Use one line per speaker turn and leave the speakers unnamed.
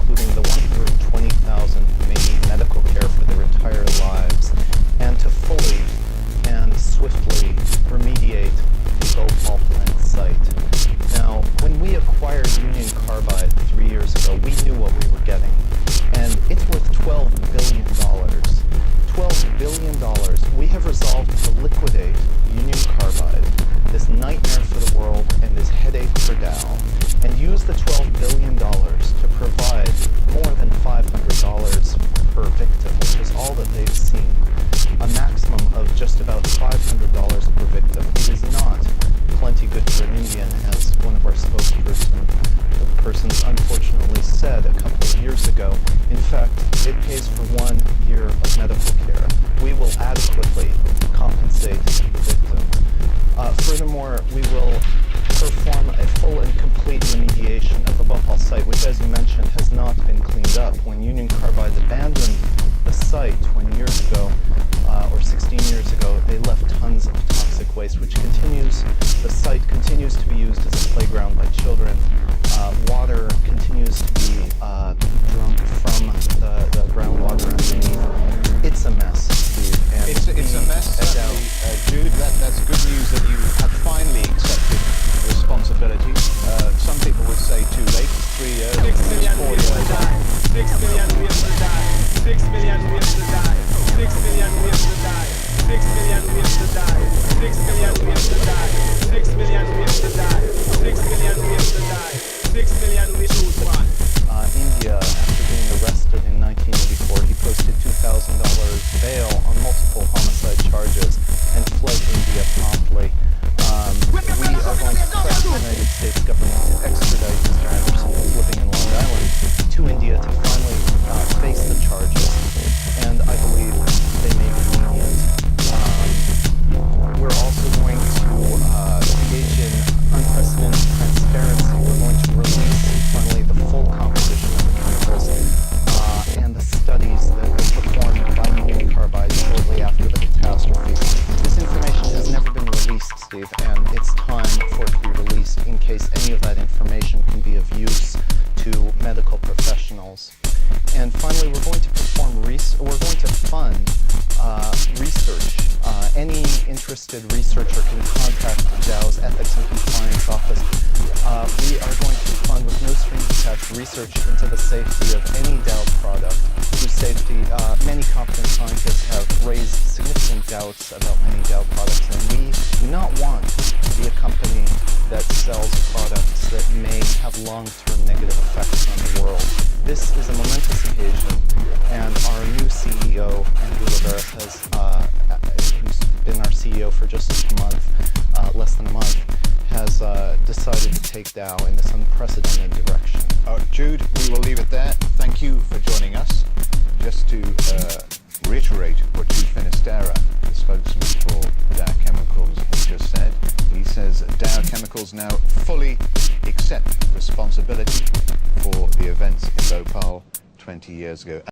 including the 120,000 who may need medical care for their entire lives, and to fully and swiftly remediate the Bhopal plant site. Now, when we acquired Union Carbide 3 years ago, we knew what we were getting, and it's worth $12 billion. $12 billion. We have resolved to liquidate Union Carbide, this nightmare for the world and this headache for Dow, and use the $12 billion to provide more than $500 per victim, which is all that they've seen. A maximum of just about $500 per victim. It is not plenty good for an Indian, as one of our persons unfortunately said a couple of years ago. In fact, it pays for 1 year of medical care. We will adequately compensate the victim. Furthermore, we will perform a full and complete remediation of the Bhopal site, which, as you mentioned, has not been cleaned up. When Union Carbide abandoned the site 20 years ago, or 16 years ago, they left tons of toxic waste, which the site continues to be used as a playground by children. Water continues to be drunk from the groundwater underneath. It's a mess, Steve. And
it's a mess, certainly, Jude. That's good news that you have finally accepted responsibility. Some people would say too late, 3 years,
6 million
4
ways to
years.
die. 6 million ways to die. 6 million ways to die. 6 million ways to die. 6 million ways to die. 6 million ways to die. 6 million ways to die. 6 million ways to die. 6 million ways to die.
India, after being arrested in 1984, he posted $2,000 bail on multiple homicide charges and fled India promptly. We are going to press the United States government to extradite Mr. Anderson, who's living in Long Island, to India to finally face the charges. And I believe they may be lenient. We're also going to engage in unprecedented transparency. We're going to release finally the full composition of the chemicals and the studies that were performed by Union Carbide shortly after the catastrophe. This information has never been released, Steve, and it's time for it to be released in case any of that information can be of use to medical professionals. And finally, we're going to fund research. Any interested researcher can contact Dow's Ethics and Compliance Office. We are going to fund, with no strings attached, research into the safety of any Dow product, whose safety many competent scientists have raised significant doubts about many Dow products, and we do not want to be a company that sells products that may have long-term negative effects on the world. This is a momentous occasion, and our new CEO, Andrew Liveris, who's been our CEO for just a month, less than a month, has decided to take Dow in this unprecedented direction.
Jude, we will leave it there. Thank you for joining us. Just to reiterate what Jude Finisterra, the spokesman for Dow Chemicals, has just said. He says Dow Chemicals now fully accept responsibility for the events in Bhopal 20 years ago.